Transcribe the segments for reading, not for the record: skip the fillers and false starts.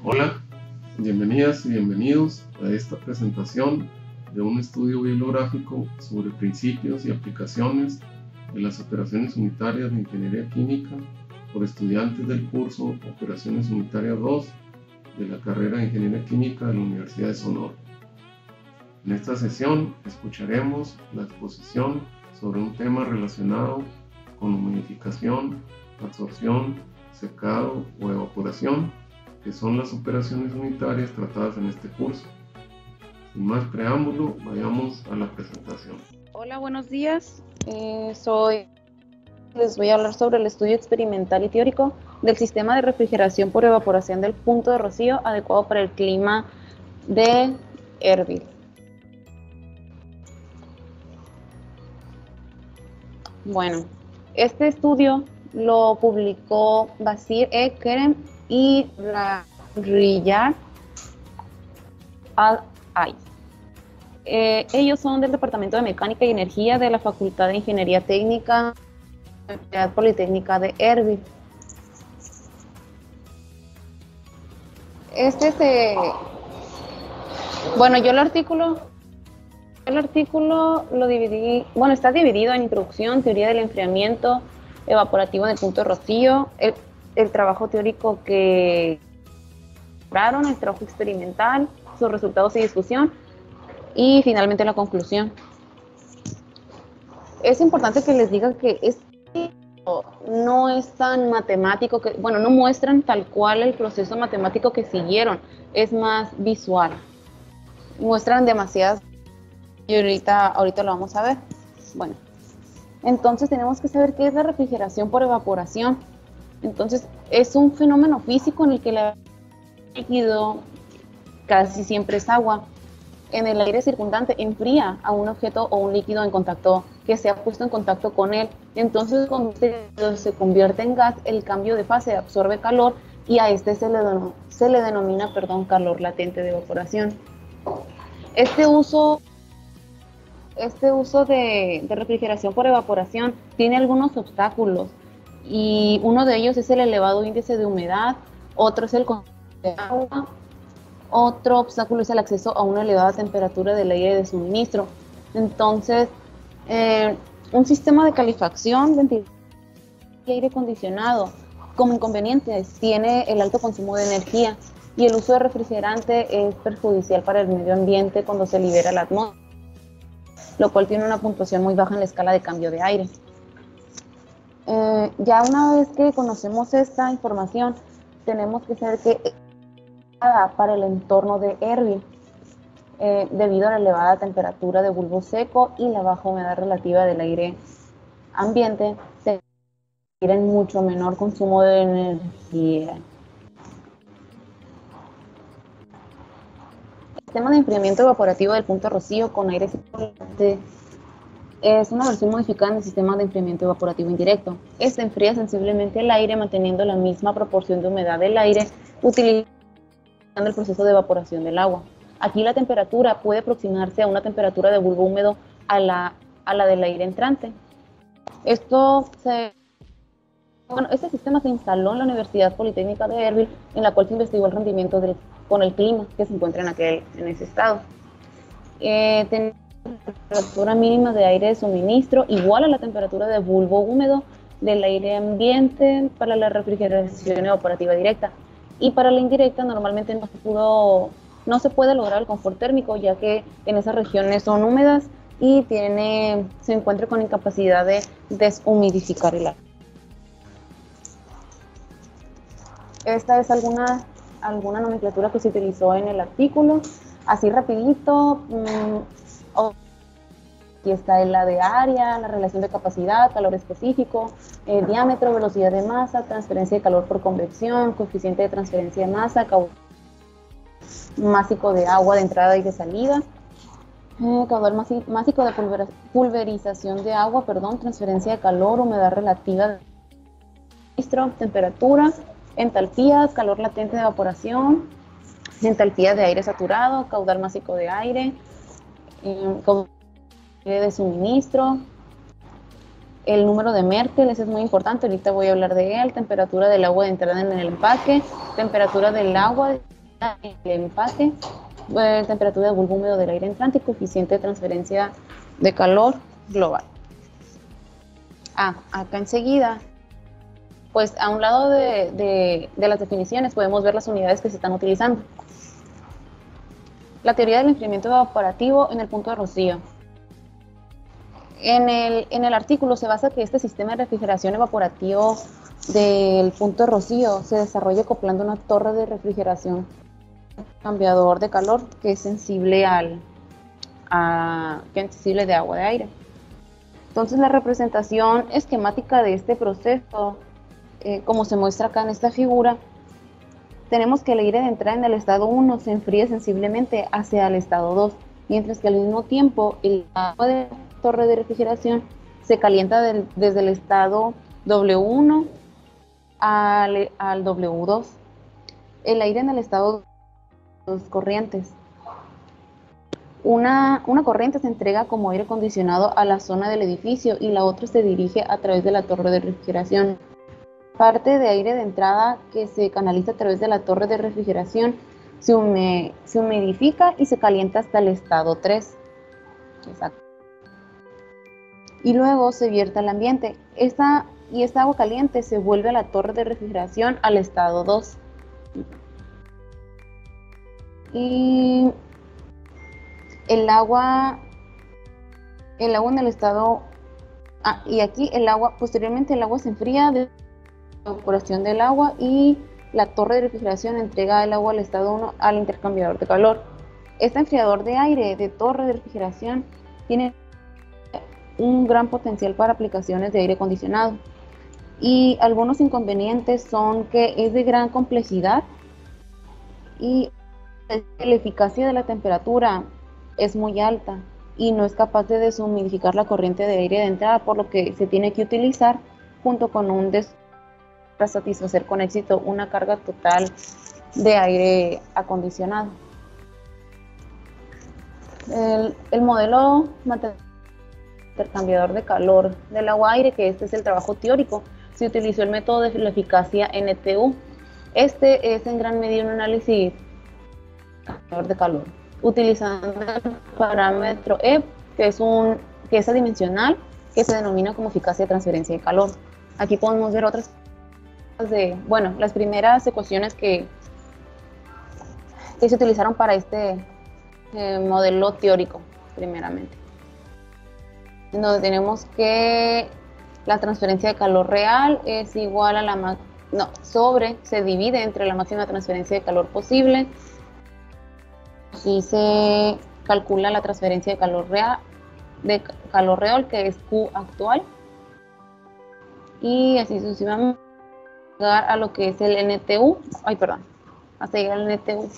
Hola, bienvenidas y bienvenidos a esta presentación de un estudio bibliográfico sobre principios y aplicaciones de las operaciones unitarias de ingeniería química por estudiantes del curso Operaciones Unitarias 2 de la carrera de Ingeniería Química de la Universidad de Sonora. En esta sesión escucharemos la exposición sobre un tema relacionado con humidificación, absorción, secado o evaporación, que son las operaciones unitarias tratadas en este curso. Sin más preámbulo, vayamos a la presentación. Hola, buenos días. Les voy a hablar sobre el estudio experimental y teórico del sistema de refrigeración por evaporación del punto de rocío adecuado para el clima de Erbil. Bueno, este estudio lo publicó Basir E. Kerem y Riyad Al-Ay. Ellos son del Departamento de Mecánica y Energía de la Facultad de Ingeniería Técnica de la Universidad Politécnica de Erbil. Bueno, yo el artículo lo dividí, bueno, está dividido en introducción, teoría del enfriamiento evaporativo en el punto de rocío, el trabajo teórico que lograron, el trabajo experimental, sus resultados y discusión, y finalmente la conclusión. Es importante que les diga que no es tan matemático, no muestran tal cual el proceso matemático que siguieron, es más visual. Muestran demasiadas y ahorita lo vamos a ver. Bueno, entonces tenemos que saber qué es la refrigeración por evaporación. Entonces es un fenómeno físico en el que el líquido, casi siempre es agua, en el aire circundante enfría a un objeto o un líquido en contacto, que se ha puesto en contacto con él. Entonces cuando este se convierte en gas, el cambio de fase absorbe calor y a este se le denomina calor latente de evaporación. Este uso de refrigeración por evaporación tiene algunos obstáculos, y uno de ellos es el elevado índice de humedad, otro es el consumo de agua, otro obstáculo es el acceso a una elevada temperatura del aire de suministro. Entonces, un sistema de calefacción, ventilación y aire acondicionado como inconvenientes tiene el alto consumo de energía, y el uso de refrigerante es perjudicial para el medio ambiente cuando se libera a la atmósfera, lo cual tiene una puntuación muy baja en la escala de cambio de aire. Ya una vez que conocemos esta información, tenemos que saber que es para el entorno de Erbil, debido a la elevada temperatura de bulbo seco y la baja humedad relativa del aire ambiente, se requieren mucho menor consumo de energía. El sistema de enfriamiento evaporativo del punto de rocío con aire circulante es una versión modificada del sistema de enfriamiento evaporativo indirecto. Este enfría sensiblemente el aire manteniendo la misma proporción de humedad del aire, utilizando el proceso de evaporación del agua. Aquí la temperatura puede aproximarse a una temperatura de bulbo húmedo a la del aire entrante. Este sistema se instaló en la Universidad Politécnica de Erbil, en la cual se investigó el rendimiento con el clima que se encuentra en ese estado. Tenemos la temperatura mínima de aire de suministro igual a la temperatura de bulbo húmedo del aire ambiente para la refrigeración evaporativa directa, y para la indirecta normalmente no se puede lograr el confort térmico, ya que en esas regiones son húmedas y se encuentra con incapacidad de deshumidificar el aire. Esta es alguna nomenclatura que se utilizó en el artículo. Así rapidito, aquí está la de área, la relación de capacidad, calor específico, diámetro, velocidad de masa, transferencia de calor por convección, coeficiente de transferencia de masa, másico de agua de entrada y de salida, caudal másico de pulverización de agua, transferencia de calor, humedad relativa, temperatura, entalpías, calor latente de evaporación, entalpía de aire saturado, caudal másico de aire, caudal de suministro, el número de Merkel, ese es muy importante, ahorita voy a hablar de él, temperatura del agua de entrada en el empaque, temperatura del agua el empaque, temperatura de bulbo húmedo del aire entrante y coeficiente de transferencia de calor global. Acá enseguida, pues a un lado de las definiciones podemos ver las unidades que se están utilizando. La teoría del enfriamiento evaporativo en el punto de rocío. En el artículo se basa que este sistema de refrigeración evaporativo del punto de rocío se desarrolla acoplando una torre de refrigeración cambiador de calor que es sensible sensible de agua de aire. Entonces la representación esquemática de este proceso, como se muestra acá en esta figura, tenemos que el aire de entrada en el estado 1 se enfría sensiblemente hacia el estado 2, mientras que al mismo tiempo el agua de la torre de refrigeración se calienta desde el estado W1 al W2. El aire en el estado 2 corrientes. Una corriente se entrega como aire acondicionado a la zona del edificio y la otra se dirige a través de la torre de refrigeración. Parte de aire de entrada que se canaliza a través de la torre de refrigeración se humidifica y se calienta hasta el estado 3. Exacto. Y luego se vierte al ambiente. Esta agua caliente se vuelve a la torre de refrigeración al estado 2. Y el agua en el estado... y aquí posteriormente el agua se enfría de la evaporación del agua y la torre de refrigeración entrega el agua al estado 1 al intercambiador de calor. Este enfriador de aire de torre de refrigeración tiene un gran potencial para aplicaciones de aire acondicionado. Y algunos inconvenientes son que es de gran complejidad y la eficacia de la temperatura es muy alta y no es capaz de deshumidificar la corriente de aire de entrada, por lo que se tiene que utilizar junto con para satisfacer con éxito una carga total de aire acondicionado. El modelo intercambiador de calor del agua-aire, que este es el trabajo teórico, se utilizó el método de la eficacia NTU. Este es en gran medida un análisis de calor, utilizando el parámetro E, que es adimensional, que se denomina como eficacia de transferencia de calor. Aquí podemos ver otras las primeras ecuaciones que se utilizaron para este modelo teórico, primeramente, donde tenemos que la transferencia de calor real es igual a se divide entre la máxima transferencia de calor posible. Así se calcula la transferencia de calor real, que es Q actual, y así sucesivamente llegar a lo que es el NTU, hasta llegar al NTU.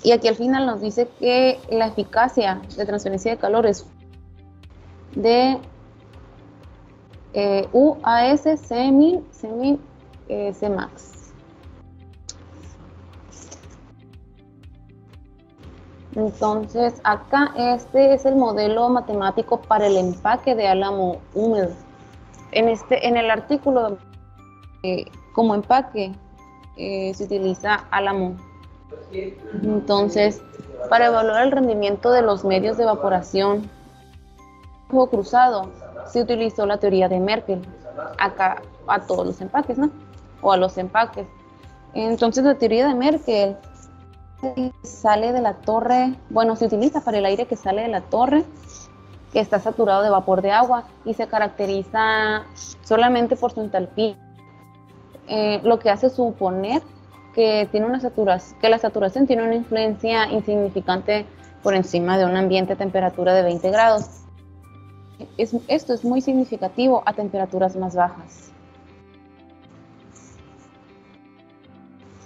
Y aquí al final nos dice que la eficacia de transferencia de calor es de UAS Cmin Cmax. Entonces acá este es el modelo matemático para el empaque de álamo húmedo. En el artículo como empaque se utiliza álamo. Entonces, para evaluar el rendimiento de los medios de evaporación cruzado, se utilizó la teoría de Merkel acá a todos los empaques, ¿no? O a los empaques. Entonces, la teoría de Merkel sale de la torre, se utiliza para el aire que sale de la torre, que está saturado de vapor de agua y se caracteriza solamente por su entalpía, lo que hace suponer que la saturación tiene una influencia insignificante por encima de un ambiente a temperatura de 20 grados. Esto es muy significativo a temperaturas más bajas.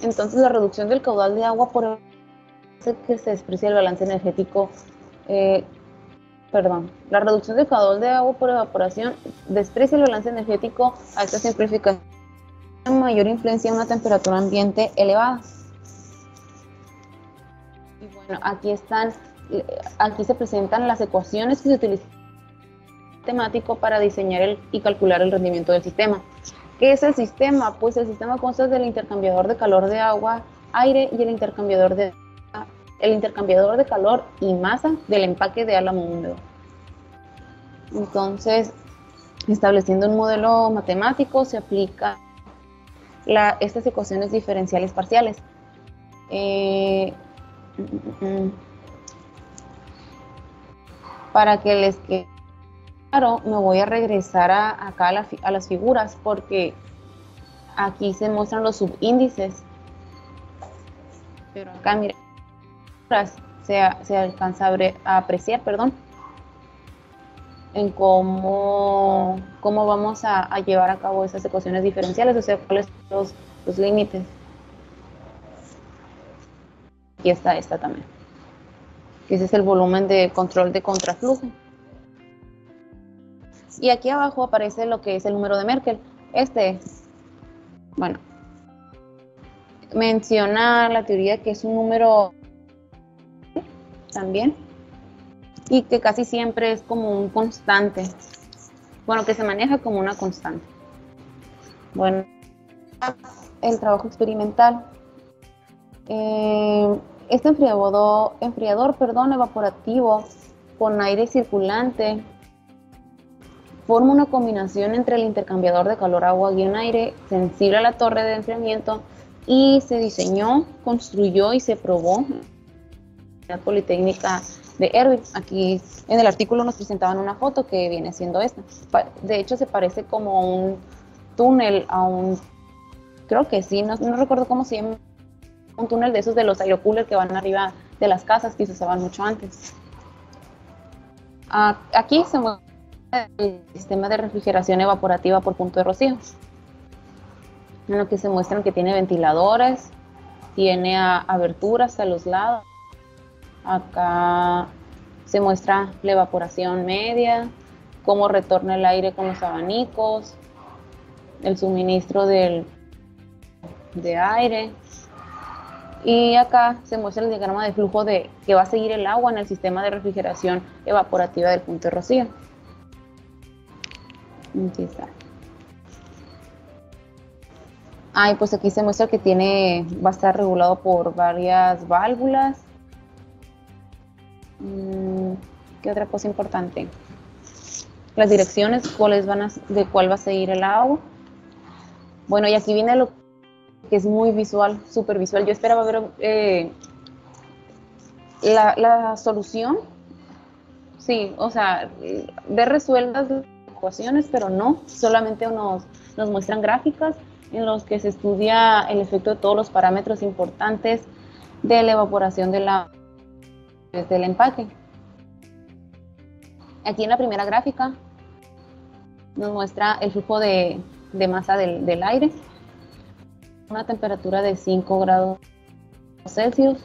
Entonces, la reducción del caudal de agua hace que se desprecia el balance energético. La reducción del caudal de agua por evaporación desprecia el balance energético a esta simplificación. Mayor influencia en una temperatura ambiente elevada. Y bueno, aquí se presentan las ecuaciones que se utilizan matemático para diseñar y calcular el rendimiento del sistema. ¿Qué es el sistema? Pues el sistema consta del intercambiador de calor de agua aire y el intercambiador de calor y masa del empaque de álamo húmedo. Entonces, estableciendo un modelo matemático, se aplica estas ecuaciones diferenciales parciales. Para que les quede claro, me voy a regresar acá a las figuras, porque aquí se muestran los subíndices. Pero acá, miren, se alcanza a apreciar, en cómo vamos a llevar a cabo esas ecuaciones diferenciales, o sea, cuáles son los límites. Aquí está esta también, que ese es el volumen de control de contraflujo. Y aquí abajo aparece lo que es el número de Merkel. Bueno, menciona la teoría que es un número también, y que casi siempre es como un constante, bueno, que se maneja como una constante. Bueno, el trabajo experimental. Este enfriador, evaporativo con aire circulante forma una combinación entre el intercambiador de calor-agua-aire sensible a la torre de enfriamiento, y se diseñó, construyó y se probó en la Politécnica de Erbil. Aquí en el artículo nos presentaban una foto que viene siendo esta. De hecho, se parece como un túnel creo que sí, no recuerdo cómo se llama, un túnel de esos de los aerocooler que van arriba de las casas, que se usaban mucho antes. Aquí se muestra el sistema de refrigeración evaporativa por punto de rocío, en lo que se muestran que tiene ventiladores, tiene aberturas a los lados. Acá se muestra la evaporación media, cómo retorna el aire con los abanicos, el suministro de aire. Y acá se muestra el diagrama de flujo que va a seguir el agua en el sistema de refrigeración evaporativa del punto de rocío. Aquí está. Y pues aquí se muestra que va a estar regulado por varias válvulas. ¿Qué otra cosa importante? Las direcciones, de cuál va a seguir el agua. Bueno, y aquí viene lo que es muy visual, súper visual. Yo esperaba ver la solución, sí, o sea, ver resueltas las ecuaciones, pero no, solamente nos muestran gráficas en los que se estudia el efecto de todos los parámetros importantes de la evaporación del empaque. Aquí en la primera gráfica nos muestra el flujo de masa del aire, una temperatura de 5 grados Celsius.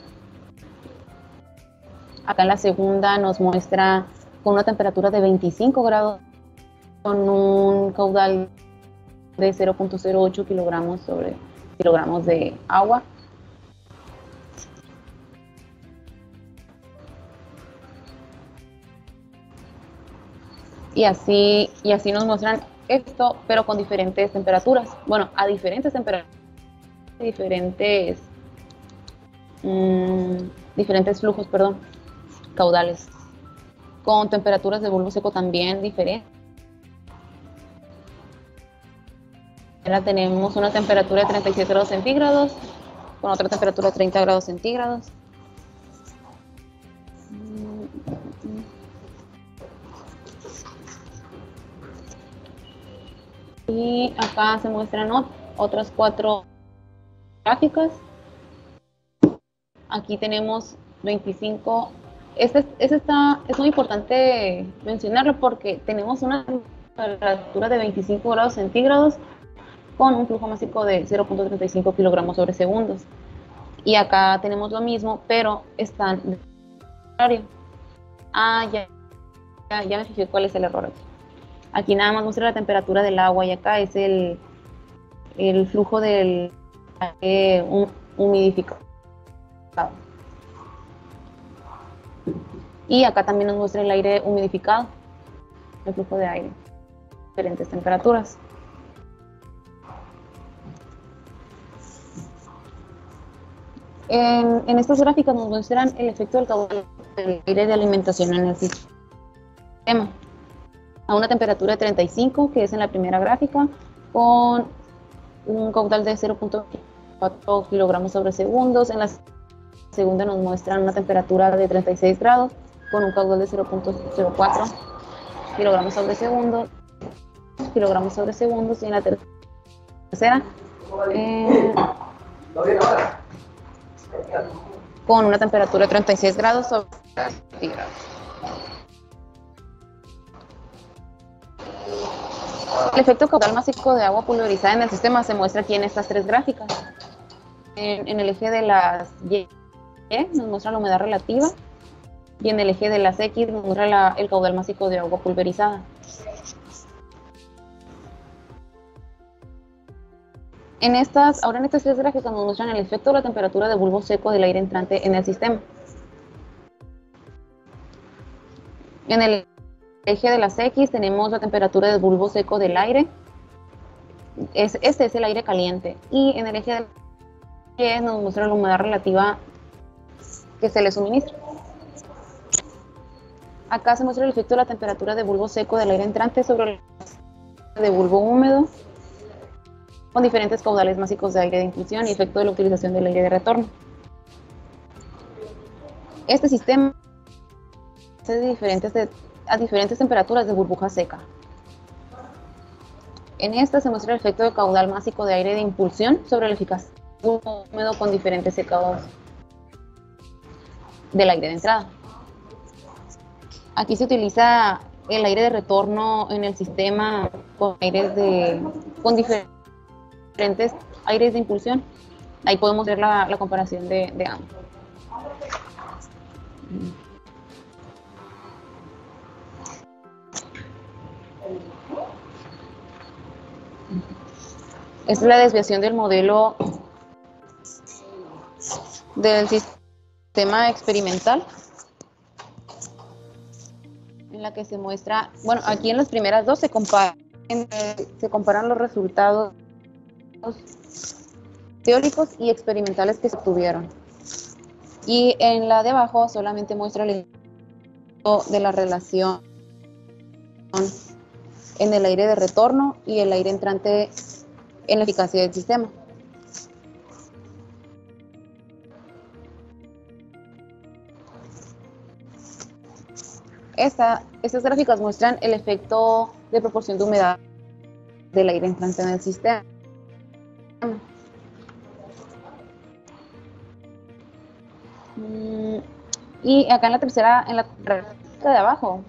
Acá en la segunda nos muestra con una temperatura de 25 grados, con un caudal de 0.08 kilogramos sobre kilogramos de agua. Y así nos muestran esto, pero con diferentes temperaturas. Bueno, a diferentes temperaturas, diferentes flujos, caudales, con temperaturas de bulbo seco también diferentes. Ahora tenemos una temperatura de 37 grados centígrados, con otra temperatura de 30 grados centígrados. Y acá se muestran otras 4 gráficas. Aquí tenemos 25. Es muy importante mencionarlo porque tenemos una temperatura de 25 grados centígrados con un flujo másico de 0.35 kilogramos sobre segundos. Y acá tenemos lo mismo, pero están en horario. Ya me fijé cuál es el error aquí. Aquí nada más muestra la temperatura del agua y acá es el flujo del humidificado. Y acá también nos muestra el aire humidificado, el flujo de aire, diferentes temperaturas. En estas gráficas nos muestran el efecto del caudal del aire de alimentación en el sistema. A una temperatura de 35, que es en la primera gráfica, con un caudal de 0.4 kilogramos sobre segundos. En la segunda nos muestran una temperatura de 36 grados, con un caudal de 0.04 kilogramos sobre segundos. Y en la tercera, con una temperatura de 36 grados sobre 20 grados. El efecto caudal másico de agua pulverizada en el sistema se muestra aquí en estas tres gráficas. En el eje de las Y nos muestra la humedad relativa, y en el eje de las X nos muestra el caudal másico de agua pulverizada. Ahora en estas tres gráficas nos muestran el efecto de la temperatura de bulbo seco del aire entrante en el sistema. En el eje de las X tenemos la temperatura del bulbo seco del aire. Este es el aire caliente. Y en el eje de Y nos muestra la humedad relativa que se le suministra. Acá se muestra el efecto de la temperatura de bulbo seco del aire entrante sobre el de bulbo húmedo, con diferentes caudales másicos de aire de inclusión y efecto de la utilización del aire de retorno. Este sistema es a diferentes temperaturas de burbuja seca. En esta se muestra el efecto de caudal másico de aire de impulsión sobre el eficaz bulbo húmedo con diferentes secados del aire de entrada. Aquí se utiliza el aire de retorno en el sistema con diferentes aires de impulsión. Ahí podemos ver la comparación de ambos. Esta es la desviación del modelo del sistema experimental, en la que se muestra, bueno, aquí en las primeras dos se comparan los resultados teóricos y experimentales que se obtuvieron. Y en la de abajo solamente muestra el efecto de la relación en el aire de retorno y el aire entrante en la eficacia del sistema. Estas gráficas muestran el efecto de proporción de humedad del aire entrante en el sistema. Y acá en la gráfica de abajo,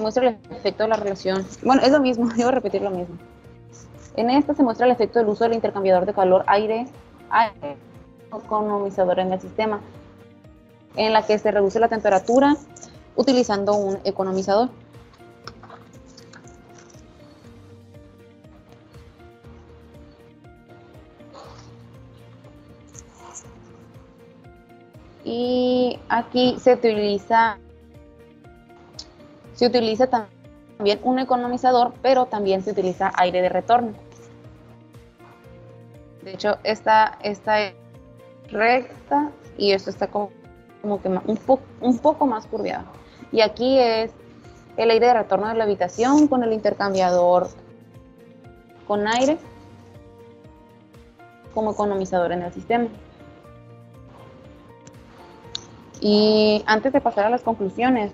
muestra el efecto de la relación. Bueno, es lo mismo, yo voy a repetir lo mismo. En esta se muestra el efecto del uso del intercambiador de calor aire economizador en el sistema, en la que se reduce la temperatura utilizando un economizador. Y aquí se utiliza también un economizador, pero también se utiliza aire de retorno. De hecho, esta es recta y esto está como que un poco más curviado. Y aquí es el aire de retorno de la habitación con el intercambiador con aire como economizador en el sistema. Y antes de pasar a las conclusiones,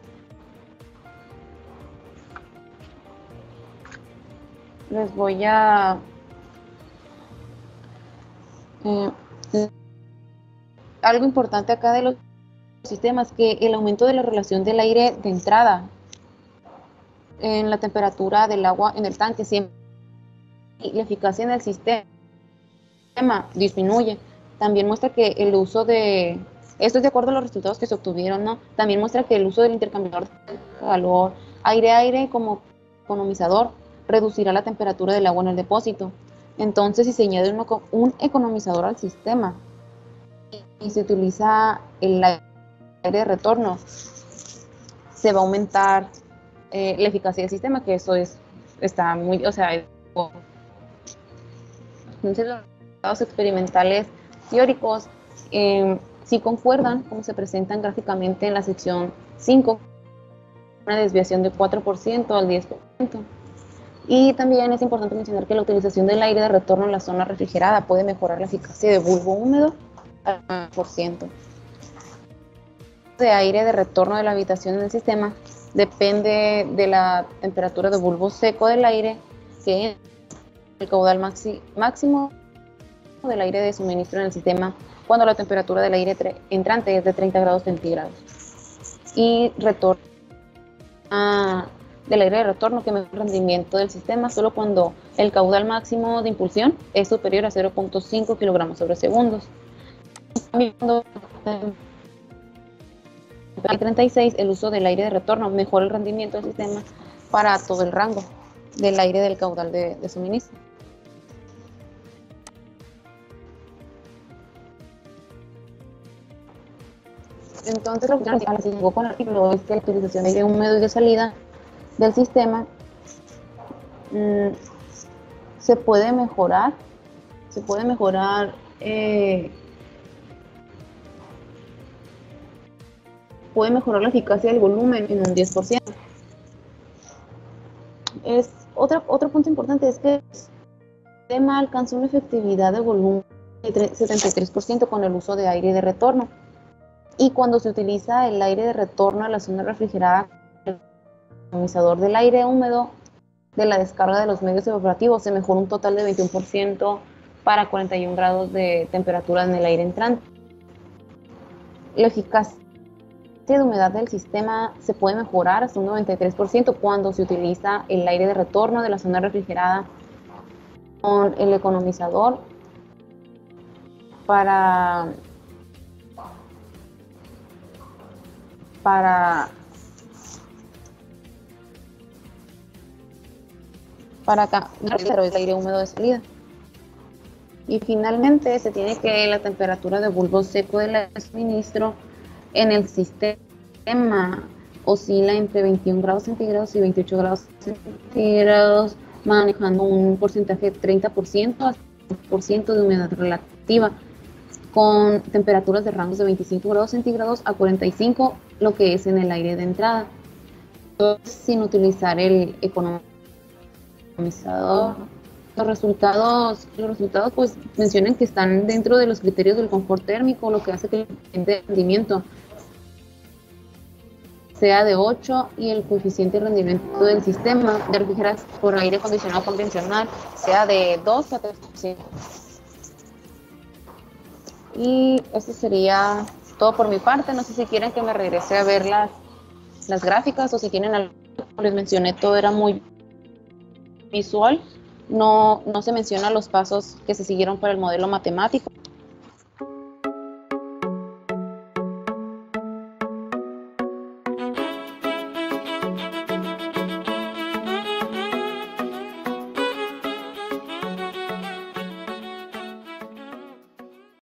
les voy a algo importante acá de los sistemas, que el aumento de la relación del aire de entrada en la temperatura del agua en el tanque siempre, y la eficacia en el sistema disminuye. También muestra que el uso de, esto es de acuerdo a los resultados que se obtuvieron, ¿no? También muestra que el uso del intercambiador de calor aire-aire como economizador reducirá la temperatura del agua en el depósito. Entonces, si se añade un economizador al sistema y se utiliza el aire de retorno, se va a aumentar la eficacia del sistema, que eso está muy, o sea, entonces los resultados experimentales teóricos Si concuerdan, como se presentan gráficamente en la sección 5, una desviación de 4% al 10%. Y también es importante mencionar que la utilización del aire de retorno en la zona refrigerada puede mejorar la eficacia de bulbo húmedo al 9%. De aire de retorno de la habitación en el sistema depende de la temperatura de bulbo seco del aire, que es el caudal máximo del aire de suministro en el sistema cuando la temperatura del aire entrante es de 30 grados centígrados. Y retorno del aire de retorno que mejora el rendimiento del sistema solo cuando el caudal máximo de impulsión es superior a 0.5 kilogramos sobre segundos. Cuando 36, el uso del aire de retorno mejora el rendimiento del sistema para todo el rango del aire del caudal de suministro. Entonces, lo que se llegó con el artículo es que la utilización de aire húmedo y de salida del sistema se puede mejorar la eficacia del volumen en un 10%. Otro punto importante es que el sistema alcanzó una efectividad de volumen de 73% con el uso de aire de retorno. Y cuando se utiliza el aire de retorno a la zona refrigerada, el economizador del aire húmedo de la descarga de los medios evaporativos se mejora un total de 21% para 41 grados de temperatura en el aire entrante. La eficacia de humedad del sistema se puede mejorar hasta un 93% cuando se utiliza el aire de retorno de la zona refrigerada con el economizador para cambiar el aire húmedo de salida. Y finalmente se tiene que la temperatura de bulbo seco del suministro en el sistema oscila entre 21 grados centígrados y 28 grados centígrados, manejando un porcentaje de 30% a 100% de humedad relativa, con temperaturas de rangos de 25 grados centígrados a 45, lo que es en el aire de entrada, sin utilizar el economizador. Los resultados pues mencionan que están dentro de los criterios del confort térmico, lo que hace que el rendimiento sea de 8 y el coeficiente de rendimiento del sistema de refrigeración por aire acondicionado convencional sea de 2 a 3%. Y eso sería todo por mi parte. No sé si quieren que me regrese a ver las gráficas o si tienen algo. Como les mencioné, todo era muy visual. No se menciona los pasos que se siguieron para el modelo matemático.